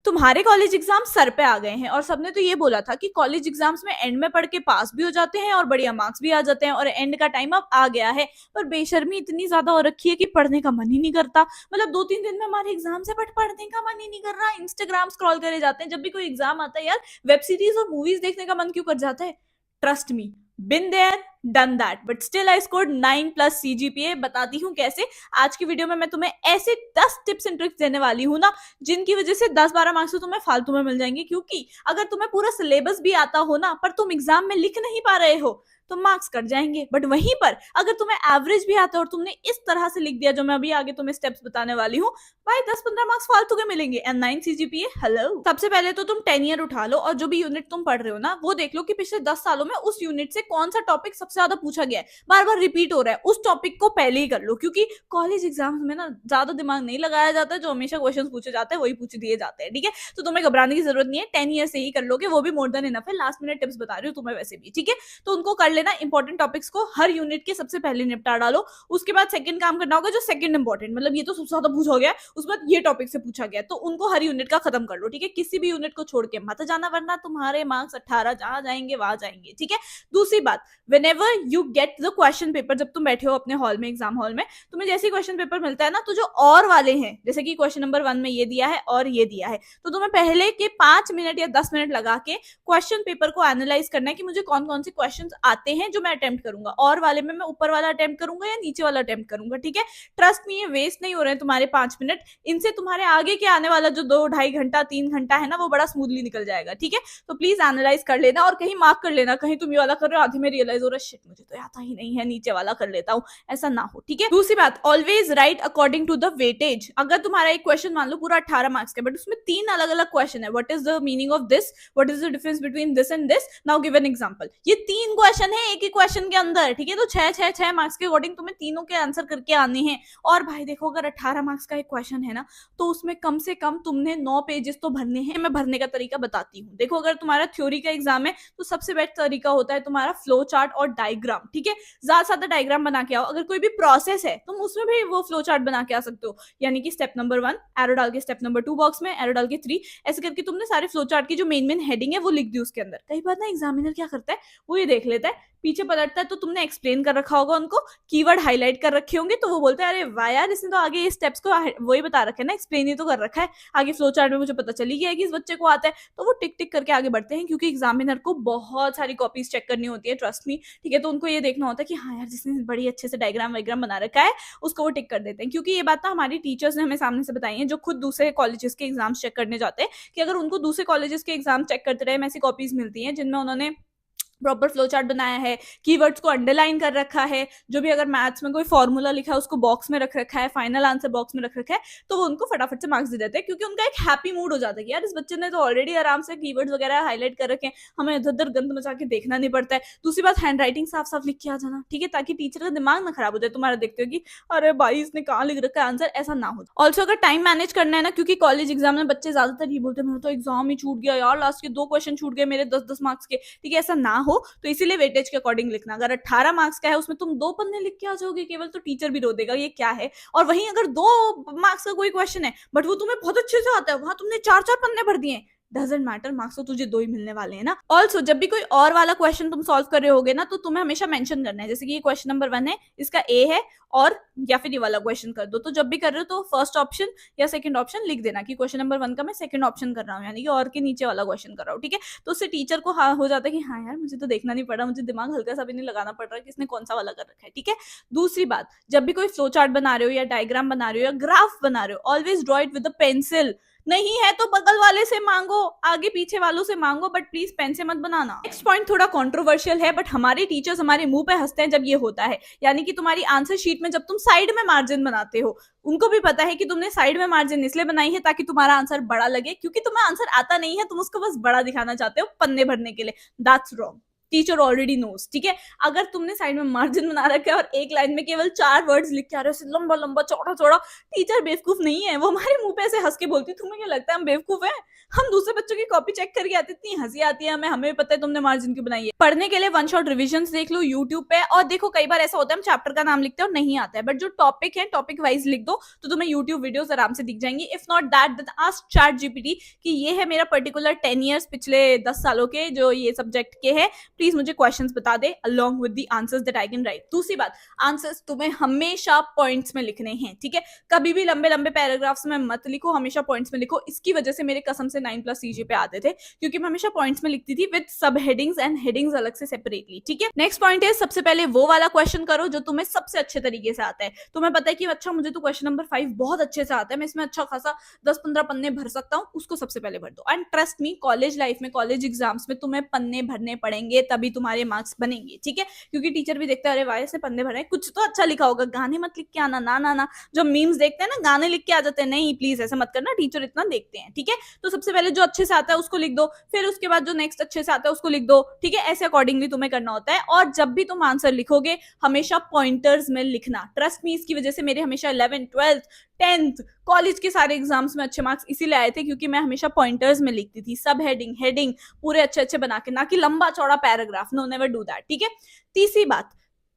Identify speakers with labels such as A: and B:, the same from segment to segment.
A: तुम्हारे college exam sir पे आ गए हैं और सबने तो ये बोला था कि कॉलेज एग्जाम्स में एंड में पढ़ के पास भी हो जाते हैं और बढ़िया मार्क्स भी आ जाते हैं और एंड का टाइम अब आ गया है। पर बेशर्मी इतनी ज्यादा हो रखी है कि पढ़ने का मन ही नहीं करता। मतलब 2-3 दिन में हमारे एग्जाम से बट पढ़ने का मन ही नहीं कर रहा। इंस्टाग्राम स्क्रॉल करे जाते हैं। जब भी कोई एग्जाम आता है यार, वेब सीरीज और मूवीज देखने का मन क्यों कर जाता है। Trust me, been there done that, but still I scored 9+ CGPA। बताती हूँ कैसे। आज की वीडियो में मैं तुम्हें ऐसे 10 टिप्स एंड ट्रिक्स देने वाली हूँ ना, जिनकी वजह से 10-12 मार्क्स तो तुम्हें फालतू में मिल जाएंगे। क्योंकि अगर तुम्हें पूरा सिलेबस भी आता हो ना, पर तुम एग्जाम में लिख नहीं पा रहे हो तो मार्क्स कट जाएंगे। बट वहीं पर अगर तुम्हें एवरेज भी आता है और तुमने इस तरह से लिख दिया जो मैं अभी आगे तुम्हें स्टेप्स बताने वाली हूँ, भाई 10-15 मार्क्स फालतू के मिलेंगे एंड 9 CGPA। हेलो। सबसे पहले तो तुम 10 ईयर उठा लो और जो भी यूनिट तुम पढ़ रहे हो ना, वो देख लो कि पिछले 10 सालों में उस यूनिट से कौन सा टॉपिक सबसे ज्यादा पूछा गया है, बार बार रिपीट हो रहा है। उस टॉपिक को पहले ही कर लो, क्योंकि कॉलेज एग्जाम्स में ना ज्यादा दिमाग नहीं लगाया जाता है। जो हमेशा क्वेश्चन पूछे जाते हैं वही पूछ दिए जाते हैं। ठीक है, तो तुम्हें घबराने की जरूरत नहीं है। 10 ईयर से ही कर लोगे, वो भी मोर देन इनफ है। लास्ट मिनट टिप्स बता रही हूँ तुम्हें वैसे भी। ठीक है, तो उनको कर लेना। इंपॉर्टेंट टॉपिक्स को हर यूनिट के सबसे पहले निपटा डालो। उसके बाद सेकंड काम करना होगा जो सेकंड इंपॉर्टेंट, मतलब ये तो सबसे ज्यादा पूछा गया है, उसके बाद ये टॉपिक से पूछा गया, तो उनको हर यूनिट का खत्म कर लो। ठीक है, किसी भी यूनिट को छोड़ के मत जाना, वरना तुम्हारे मार्क्स 18 जहां जाएंगे वहां जाएंगे। ठीक है, दूसरी बात, whenever you get the question paper, जब तुम बैठे हो अपने हॉल में, एग्जाम हॉल में, तुम्हें जैसे क्वेश्चन पेपर मिलता है ना, तो जो और वाले हैं, जैसे कि क्वेश्चन नंबर 1 में ये दिया है और ये दिया है, तो तुम्हें पहले के 5 मिनट या 10 मिनट लगा के क्वेश्चन पेपर को एनालाइज करना है कि मुझे कौन कौन से क्वेश्चन आते हैं जो मैं अटेम्प्ट करूंगा। और वाले में मैं ऊपर वाला अटेम्प्ट करूंगा या नीचे वाला अटेम्प्ट करूंगा। ठीक है, ट्रस्ट मी, ये वेस्ट नहीं हो रहे हैं तुम्हारे 5 मिनट। इनसे तुम्हारे आगे के आने वाला जो 2-2.5 घंटा 3 घंटा है ना, वो बड़ा स्मूथली निकल जाएगा। ठीक है, तो प्लीज एनालाइज कर लेना और कहीं मार्क कर लेना। कहीं तुम ये वाला कर रहे हो, आधे में रियलाइज हो रहा है शिट मुझे तो आता ही नहीं है, नीचे वाला कर लेता हूँ, ऐसा ना हो। ठीक है, दूसरी बात, always write according to the weightage. अगर तुम्हारा एक क्वेश्चन मान लो पूरा 18 मार्क्स का, बट उसमें 3 अलग अलग क्वेश्चन है, what is the meaning of this, what is the difference between this and this, now give an example. ये 3 क्वेश्चन है एक ही क्वेश्चन के अंदर। ठीक है, तो 6 मार्क्स के अकॉर्डिंग तुम्हें तीनों के आंसर करके आने हैं। और भाई देखो, अगर 18 मार्क्स का एक क्वेश्चन है ना, तो उसमें कम से कम तुमने 9 पेजेस तो भरने हैं। मैं भरने का तरीका बताती हूँ। देखो, अगर तुम्हारा थ्योरी का एग्जाम है तो सबसे बेस्ट तरीका होता है तुम्हारा फ्लो चार्ट और डायग्राम। ठीक है, ज्यादा ज्यादा डायग्राम बना के आओ। अगर कोई भी प्रोसेस है तुम उसमें भी वो फ्लो चार्ट बना के आ सकते हो। यानी कि स्टेप नंबर 1 एरो डाल के, स्टेप नंबर 2 बॉक्स में, एरो डाल के 3, ऐसे करके तुमने सारे फ्लो चार्ट की जो मेन मेन हेडिंग है वो लिख दी उसके अंदर। कई बार ना एग्जामिनर क्या करता है, वो ये देख लेता है, पीछे पलटता है तो तुमने एक्सप्लेन कर रखा होगा उनको, कीवर्ड हाईलाइट कर रखे होंगे, तो वो बोलते हैं अरे वाह यार, इसने तो आगे ये स्टेप्स को वही बता रखे है ना, एक्सप्लेन ही तो कर रखा है, आगे फ्लो चार्ट में मुझे पता चली गया है कि इस बच्चे को आता है। तो वो टिक टिक करके आगे बढ़ते हैं, क्योंकि एग्जामिनर को बहुत सारी कॉपीज चेक करनी होती है, ट्रस्ट मी। ठीक है, तो उनको ये देखना होता है कि हाँ यार, जिसने बड़ी अच्छे से डायग्राम वायग्राम बना रखा है उसको वो टिक कर देते हैं। क्योंकि ये बात ना हमारी टीचर्स ने हमें सामने से बताई है, जो खुद दूसरे कॉलेजेस के एग्जाम चेक करने जाते हैं, कि अगर उनको दूसरे कॉलेजेस के एग्जाम चेक करते रहे, ऐसी कॉपीज मिलती हैं जिनमें उन्होंने प्रॉपर फ्लो चार्ट बनाया है, कीवर्ड्स को अंडरलाइन कर रखा है, जो भी अगर मैथ्स में कोई फॉर्मूला लिखा है उसको बॉक्स में रख रखा है, फाइनल आंसर बॉक्स में रख रखा है, तो वो उनको फटाफट से मार्क्स दे देते हैं। क्योंकि उनका एक हैप्पी मूड हो जाता है कि यार इस बच्चे ने तो ऑलरेडी आराम से कीवर्ड्स वगैरह हाईलाइट कर रखे हैं, हमें इधर उधर गंद मचा के देखना नहीं पड़ता है। दूसरी बात, हैंड राइटिंग साफ साफ लिख के आ जाना। ठीक है, ताकि टीचर का दिमाग ना खराब हो जाए तुम्हारा देखते हो कि अरे भाई इसने कहाँ लिख रखा है आंसर, ऐसा ना हो। ऑल्सो अगर टाइम मैनेज करना है ना, क्योंकि कॉलेज एग्जाम में बच्चे ज्यादातर ही बोलते हैं मेरा तो एग्जाम ही छूट गया यार, लास्ट के 2 क्वेश्चन छूट गए मेरे 10-10 मार्क्स के। ठीक है, ऐसा ना हो, तो इसीलिए वेटेज के अकॉर्डिंग लिखना। अगर 18 मार्क्स का है उसमें तुम 2 पन्ने लिख के आ जाओगे केवल, तो टीचर भी रो देगा ये क्या है। और वहीं अगर 2 मार्क्स का कोई क्वेश्चन है बट वो तुम्हें बहुत अच्छे से आता है, वहां तुमने 4-4 पन्ने भर दिए, डजेंट मैटर, मार्क्स तो तुझे 2 ही मिलने वाले हैं ना। ऑल्सो जब भी कोई और वाला क्वेश्चन तुम सॉल्व कर रहे होगे ना, तो तुम्हें हमेशा मेंशन करना है, जैसे कि ये क्वेश्चन नंबर 1 है, इसका ए है, और या फिर ये वाला क्वेश्चन कर दो। तो जब भी कर रहे हो तो फर्स्ट ऑप्शन या सेकंड ऑप्शन लिख देना कि क्वेश्चन नंबर 1 का मैं सेकंड ऑप्शन कर रहा हूँ, यानी कि और के नीचे वाला क्वेश्चन कर रहा हूँ। ठीक है, तो उससे टीचर को हो जाता है कि हाँ यार, मुझे तो देखना नहीं पड़ा, मुझे दिमाग हल्का सा भी नहीं लगाना पड़ रहा कि इसने कौन सा वाला कर रखा है। ठीक है, दूसरी बात, जब भी कोई फ्लो चार्ट बना रहे हो या डायग्राम बना रहे हो या ग्राफ बना रहे हो, always draw it with a pencil. नहीं है तो बगल वाले से मांगो, आगे पीछे वालों से मांगो, बट प्लीज पेन से मत बनाना। नेक्स्ट पॉइंट थोड़ा कंट्रोवर्शियल है, बट हमारे टीचर्स हमारे मुंह पे हंसते हैं जब ये होता है। यानी कि तुम्हारी आंसर शीट में जब तुम साइड में मार्जिन बनाते हो, उनको भी पता है कि तुमने साइड में मार्जिन इसलिए बनाई है ताकि तुम्हारा आंसर बड़ा लगे, क्योंकि तुम्हें आंसर आता नहीं है, तुम उसको बस बड़ा दिखाना चाहते हो पन्ने भरने के लिए। That's wrong, teacher already knows. ठीक है, अगर तुमने साइड में मार्जिन बना रखा है और एक लाइन में केवल 4 वर्ड्स लिख के आ रहे हो, लंबा लंबा चौड़ा चौड़ा, टीचर बेवकूफ नहीं है, वो हमारे मुंह पे ऐसे हंस के बोलती है, तुम्हें क्या लगता है हम बेवकूफ है? हम दूसरे बच्चों की कॉपी चेक करके आते, इतनी हंसी आती है हमें पता है तुमने मार्जिन क्यों बनाई है। पढ़ने के लिए वन शॉट रिविजन देख लो यूट्यूब पे, और देखो कई बार ऐसा होता है हम चैप्टर का नाम लिखते हैं और नहीं आता है, बट जो टॉपिक है टॉपिक वाइज लिख दो तो तुम्हें यूट्यूब वीडियोस आराम से दिख जाएंगी। If not that then ask ChatGPT कि ये है मेरा पर्टिकुलर 10 ईयर्स पिछले 10 सालों के जो ये सब्जेक्ट के हैं, प्लीज मुझे क्वेश्चंस बता दे along with the answers that I can write. दूसरी बात, आंसर्स तुम्हें हमेशा पॉइंट्स में लिखने हैं, ठीक है, कभी भी लंबे लंबे पैराग्राफ्स में मत लिखो, हमेशा पॉइंट्स में लिखो। इसकी वजह से मेरे कसम से 9+ सीजी पे आते थे, क्योंकि मैं हमेशा पॉइंट्स में लिखती थी विद सब हेडिंग्स एंड हेडिंग्स अलग से सेपरेटली, ठीक है। नेक्स्ट पॉइंट है, सबसे पहले वो वाला क्वेश्चन करो जो तुम्हें सबसे अच्छे तरीके से आता है। तुम्हें पता है कि अच्छा मुझे तो क्वेश्चन नंबर 5 बहुत अच्छे से आता है, मैं इसमें अच्छा खासा 10-15 पन्ने भर सकता हूँ, उसको सबसे पहले भर दो। And trust me, college life में कॉलेज एग्जाम्स में तुम्हें पन्ने भरने पड़ेंगे तभी तुम्हारे मार्क्स बनेंगे, ठीक है, क्योंकि टीचर भी देखते हैं अरे वाह से पन्ने भरे, कुछ तो अच्छा लिखा होगा, गाने मत लिख के आना, ना ना ना, जो मीम्स देखते हैं ना गाने लिख के आ जाते हैं, नहीं प्लीज ऐसा मत करना, टीचर इतना देखते हैं, ठीक है। तो सबसे पहले जो अच्छे से आता है उसको लिख दो, फिर उसके बाद जो नेक्स्ट अच्छे से आता है उसको लिख दो, ठीक है, ऐसे अकॉर्डिंगली तुम्हें करना होता है। और जब भी तुम आंसर लिखोगे हमेशा पॉइंटर्स में लिखना, ट्रस्ट मी, इसकी वजह से मेरे हमेशा 11th 12th 10th कॉलेज के सारे एग्जाम्स में अच्छे मार्क्स इसीलिए आए थे क्योंकि मैं हमेशा पॉइंटर्स में लिखती थी, सब हेडिंग पूरे अच्छे अच्छे बना के, ना कि लंबा चौड़ा paragraph, no never do that, ठीक है। तीसरी बात,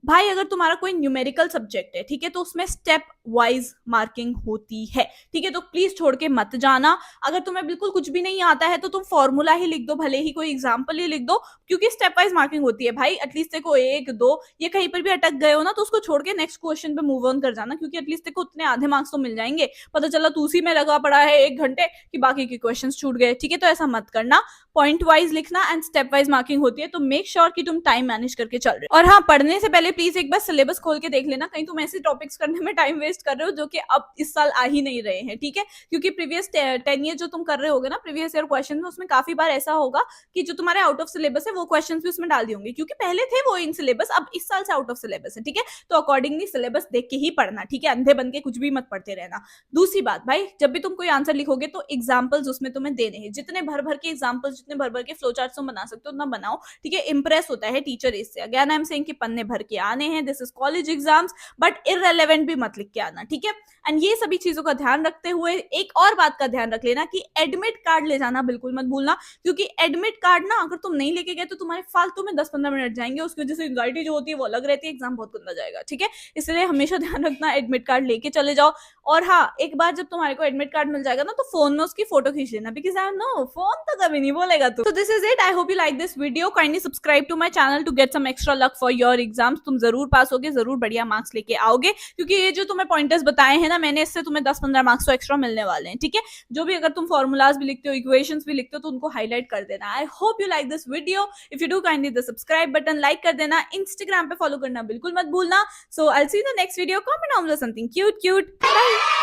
A: भाई अगर तुम्हारा कोई न्यूमेरिकल सब्जेक्ट है, ठीक है, तो उसमें स्टेप वाइज मार्किंग होती है, ठीक है, तो प्लीज छोड़ के मत जाना। अगर तुम्हें बिल्कुल कुछ भी नहीं आता है तो तुम फॉर्मूला ही लिख दो, भले ही कोई एग्जाम्पल ही लिख दो, क्योंकि स्टेप वाइज मार्किंग होती है भाई। एटलीस्ट देखो 1 2 ये कहीं पर भी अटक गए हो ना तो उसको छोड़ के नेक्स्ट क्वेश्चन पे मूव ऑन कर जाना, क्योंकि एटलीस्ट देखो उतने आधे मार्क्स तो मिल जाएंगे। पता चला तू उसी में लगा पड़ा है 1 घंटे कि बाकी के क्वेश्चन छूट गए, ठीक है, तो ऐसा मत करना, पॉइंट वाइज लिखना एंड स्टेप वाइज मार्किंग होती है, तो मेक श्योर कि तुम टाइम मैनेज करके चल रहे हो। और हाँ, पढ़ने से पहले प्लीज एक बार सिलेबस खोल के देख लेना, कहीं तुम ऐसे टॉपिक्स करने में टाइम वेस्ट कर रहे हो जो कि अब इस साल आ ही नहीं रहे हैं, ठीक है, क्योंकि प्रीवियस 10 ईयर जो तुम कर रहे होगे ना प्रीवियस ईयर क्वेश्चन में, उसमें काफी बार ऐसा होगा कि जो तुम्हारे आउट ऑफ सिलेबस है वो क्वेश्चन भी उसमें डाल दिए होंगे, क्योंकि पहले थे वो इन सिलेबस, अब इस साल से आउट ऑफ सिलेबस है, ठीक है, तो अकॉर्डिंगली सिलेबस देख के ही पढ़ना, ठीक है, अंधे बन के कुछ भी मत पढ़ते रहना। दूसरी बात भाई, जब भी तुम कोई आंसर लिखोगे तो एग्जाम्पल्स उसमें तुम्हें देने हैं, जितने भर भर के एग्जाम्पल्स, जितने भर भर के फ्लो चार्ट तुम बना सकते हो उतना बनाओ, ठीक है, इंप्रेस होता है टीचर इससे। अगेन आई एम सेइंग कि पन्ने भर के आने हैं, this is college exams, but irrelevant भी मत लिख के आना, ठीक है। एंड ये सभी चीजों का ध्यान रखते हुए एक और बात का ध्यान रख लेना कि एडमिट कार्ड ले जाना बिल्कुल मत भूलना, क्योंकि एडमिट कार्ड ना अगर तुम नहीं लेके गए तो तुम्हारे फालतू में 10-15 मिनट जाएंगे, उसकी वजह से एंजाइटी जो होती है वो अलग रहती है, एग्जाम बहुत गंदा जाएगा, ठीक है, इसलिए हमेशा ध्यान रखना एडमिट कार्ड लेके चले जाओ। और हाँ, एक बार जब तुम्हारे को एडमिट कार्ड मिल जाएगा ना तो फोन में उसकी फोटो खींच लेना, बिकॉज आई नो फोन तो कभी नहीं बोलेगा तू। तो this is it, I hope you like this video, kindly subscribe to my channel to get some extra luck for your exams. तुम जरूर पास होगे, जरूर बढ़िया मार्क्स लेके आओगे, क्योंकि ये जो तुम्हें पॉइंटर्स बताए हैं ना मैंने, इससे तुम्हें 10-15 मार्क्स तो एक्स्ट्रा मिलने वाले हैं, ठीक है। जो भी अगर तुम फॉर्मूलाज भी लिखते हो, इक्वेशंस भी लिखते हो, तो उनको हाईलाइट कर देना। I hope you like this video, if you do kindly the subscribe button like कर देना, इंस्टाग्राम पे फॉलो करना बिल्कुल मत भूलना। So I will see you in the next video, comment down something cute. Bye.